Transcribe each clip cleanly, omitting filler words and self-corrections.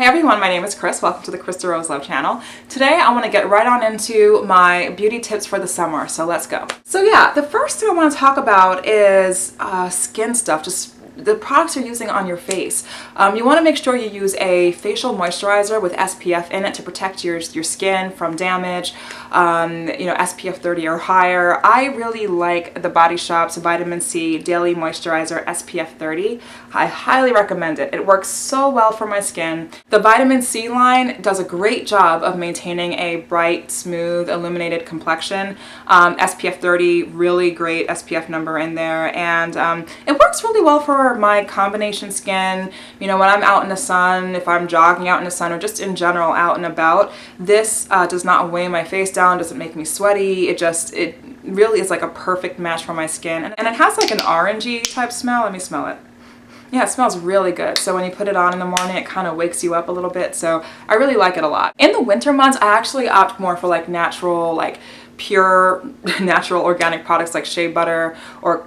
everyone, my name is Chris. Welcome to the Chris DeRose Love channel. Today I want to get right on into my beauty tips for the summer, so let's go. So yeah, the first thing I want to talk about is skin stuff, just the products you're using on your face. You want to make sure you use a facial moisturizer with SPF in it to protect your skin from damage, SPF 30 or higher. I really like the Body Shop's Vitamin C Daily Moisturizer SPF 30. I highly recommend it. It works so well for my skin. The Vitamin C line does a great job of maintaining a bright, smooth, illuminated complexion. SPF 30, really great SPF number in there, and it works really well for my combination skin. You know, when I'm out in the sun, if I'm jogging out in the sun, or just in general out and about, this does not weigh my face down, doesn't make me sweaty. It really is like a perfect match for my skin. And it has like an orangey type smell. Let me smell it. Yeah, it smells really good. So when you put it on in the morning, it kind of wakes you up a little bit. So I really like it a lot. In the winter months, I actually opt more for like natural, like pure natural organic products like shea butter or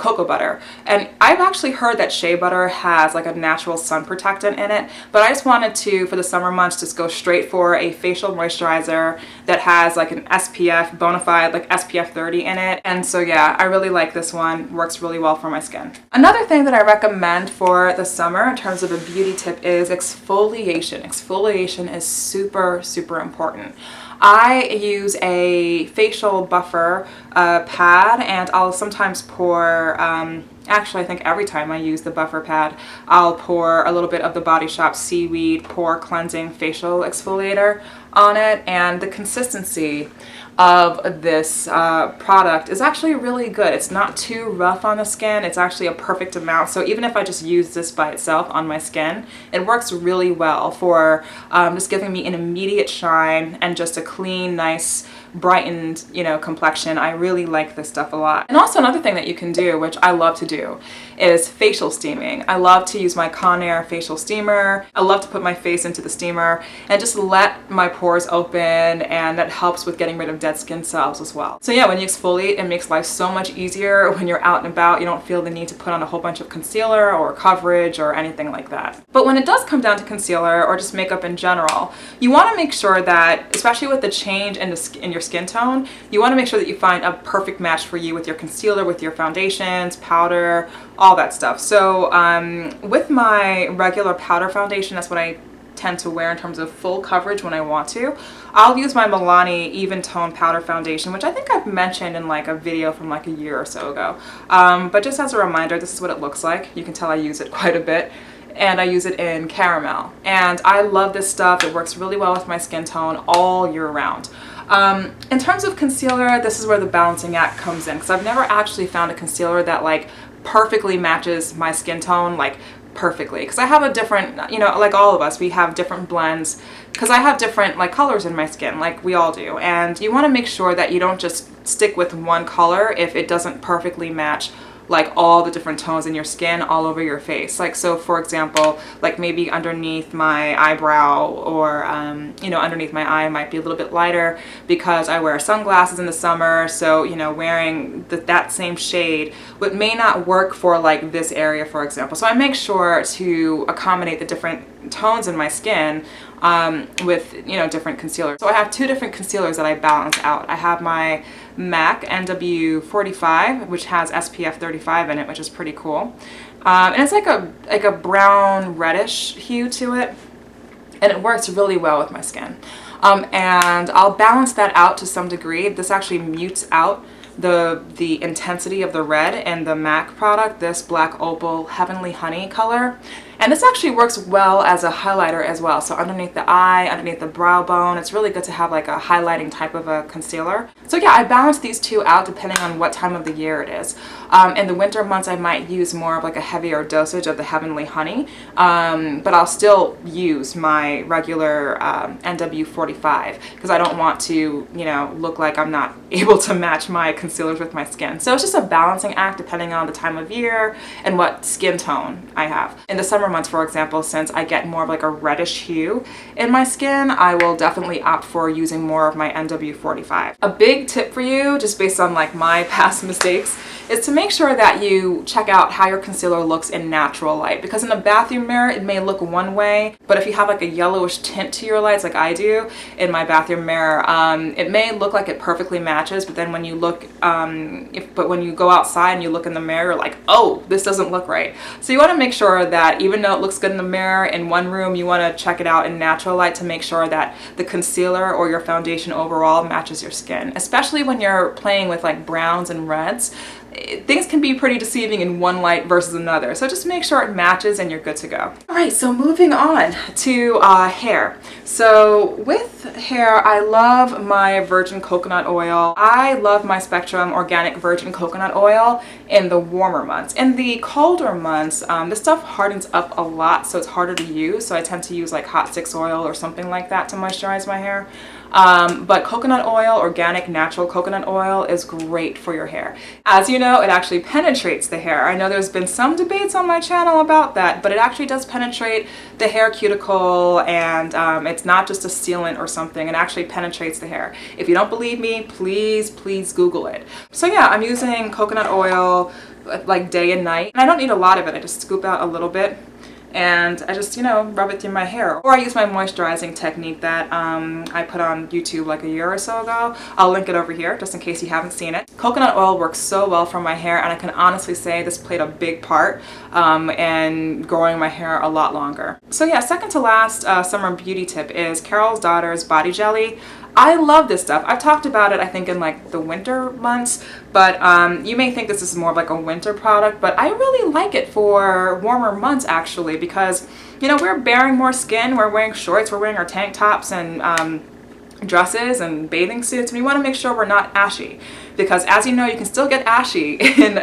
cocoa butter. And I've actually heard that shea butter has like a natural sun protectant in it, but I just wanted to, for the summer months, just go straight for a facial moisturizer that has like an SPF, bona fide like SPF 30 in it. And so yeah, I really like this one. Works really well for my skin. Another thing that I recommend for the summer in terms of a beauty tip is exfoliation. Exfoliation is super, super important. I use a facial buffer pad, and I'll sometimes pour, actually I think every time I use the buffer pad, I'll pour a little bit of the Body Shop Seaweed Pore Cleansing Facial Exfoliator on it, and the consistency of this product is actually really good. It's not too rough on the skin. It's actually a perfect amount. So even if I just use this by itself on my skin, it works really well for just giving me an immediate shine and just a clean, nice, brightened, complexion. I really like this stuff a lot. And also another thing that you can do, which I love to do, is facial steaming. I love to use my Conair facial steamer. I love to put my face into the steamer and just let my pores open, and that helps with getting rid of dead skin cells as well. So yeah, when you exfoliate, it makes life so much easier when you're out and about. You don't feel the need to put on a whole bunch of concealer or coverage or anything like that. But when it does come down to concealer or just makeup in general, you want to make sure that, especially with the change in your skin tone, you want to make sure that you find a perfect match for you with your concealer, with your foundations, powder, all that stuff. So with my regular powder foundation, that's what I tend to wear in terms of full coverage when I want to. I'll use my Milani Even Tone Powder Foundation, which I think I've mentioned in like a video from like a year or so ago. But just as a reminder, this is what it looks like. You can tell I use it quite a bit. And I use it in caramel. And I love this stuff. It works really well with my skin tone all year round. In terms of concealer, this is where the balancing act comes in, because I've never actually found a concealer that like perfectly matches my skin tone, like perfectly, because I have a different, like all of us, we have different blends, because I have different like colors in my skin, like we all do, and you want to make sure that you don't just stick with one color if it doesn't perfectly match like all the different tones in your skin all over your face. Like, so for example, like maybe underneath my eyebrow or underneath my eye might be a little bit lighter because I wear sunglasses in the summer, so wearing that same shade may not work for like this area, for example. So I make sure to accommodate the different tones in my skin with different concealers. So I have two different concealers that I balance out. I have my MAC NW45, which has SPF 35 in it, which is pretty cool, and it's like a brown reddish hue to it, and it works really well with my skin. And I'll balance that out to some degree. This actually mutes out the intensity of the red in the MAC product, this Black Opal Heavenly Honey color. And this actually works well as a highlighter as well. So underneath the eye, underneath the brow bone, it's really good to have like a highlighting type of a concealer. So yeah, I balance these two out depending on what time of the year it is. In the winter months, I might use more of like a heavier dosage of the Heavenly Honey, but I'll still use my regular NW45 because I don't want to, look like I'm not able to match my concealers with my skin. So it's just a balancing act depending on the time of year and what skin tone I have. In the summer months, for example, since I get more of like a reddish hue in my skin, I will definitely opt for using more of my NW45. A big tip for you, just based on like my past mistakes, is to make sure that you check out how your concealer looks in natural light, because in a bathroom mirror it may look one way, but if you have like a yellowish tint to your lights like I do in my bathroom mirror, it may look like it perfectly matches, but then when you look, but when you go outside and you look in the mirror, you're like, oh, this doesn't look right. So you want to make sure that even though it looks good in the mirror in one room, you want to check it out in natural light to make sure that the concealer or your foundation overall matches your skin, especially when you're playing with like browns and reds. Things can be pretty deceiving in one light versus another, so just make sure it matches and you're good to go. All right, so moving on to hair. So with hair, I love my virgin coconut oil. I love my Spectrum organic virgin coconut oil in the warmer months. In the colder months, this stuff hardens up a lot, so it's harder to use, so I tend to use like hot sticks oil or something like that to moisturize my hair. But coconut oil, organic natural coconut oil, is great for your hair. As you know, it actually penetrates the hair. I know there's been some debates on my channel about that, but it actually does penetrate the hair cuticle, and it's not just a sealant or something. It actually penetrates the hair. If you don't believe me, please Google it. So yeah, I'm using coconut oil like day and night, and I don't need a lot of it. I just scoop out a little bit and I just, you know, rub it through my hair. Or I use my moisturizing technique that I put on YouTube like a year or so ago. I'll link it over here just in case you haven't seen it. Coconut oil works so well for my hair, and I can honestly say this played a big part in growing my hair a lot longer. So yeah, second to last summer beauty tip is Carol's Daughter's Body Jelly. I love this stuff. I've talked about it, I think, in like the winter months, but you may think this is more of like a winter product, but I really like it for warmer months actually, because, you know, we're bearing more skin, we're wearing shorts, we're wearing our tank tops and dresses and bathing suits, and we want to make sure we're not ashy, because as you know, you can still get ashy in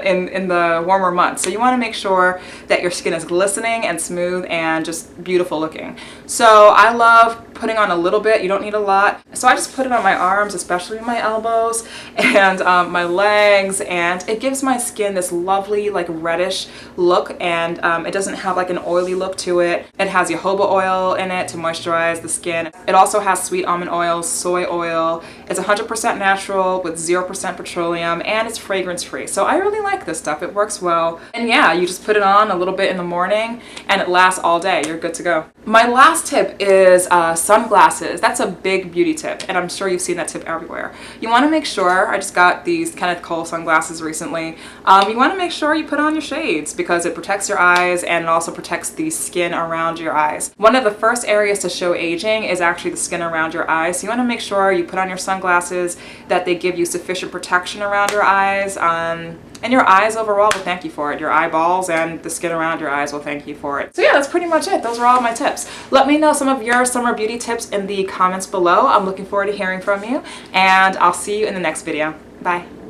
the warmer months. So you want to make sure that your skin is glistening and smooth and just beautiful looking. So I love putting on a little bit. You don't need a lot. So I just put it on my arms, especially my elbows and my legs, and it gives my skin this lovely like reddish look, and it doesn't have like an oily look to it. It has jojoba oil in it to moisturize the skin. It also has sweet almond oil, soy oil. It's 100% natural with 0% petroleum, and it's fragrance free. So I really like this stuff. It works well. And yeah, you just put it on a little bit in the morning and it lasts all day. You're good to go. My last tip is sunglasses. That's a big beauty tip, and I'm sure you've seen that tip everywhere. You want to make sure, I just got these Kenneth Cole sunglasses recently. You want to make sure you put on your shades, because it protects your eyes and it also protects the skin around your eyes. One of the first areas to show aging is actually the skin around your eyes. So you want to make sure you put on your sunglasses, that they give you sufficient protection around your eyes, and your eyes overall will thank you for it. Your eyeballs and the skin around your eyes will thank you for it. So yeah, that's pretty much it. Those are all my tips. Let me know some of your summer beauty tips in the comments below. I'm looking forward to hearing from you, and I'll see you in the next video. Bye.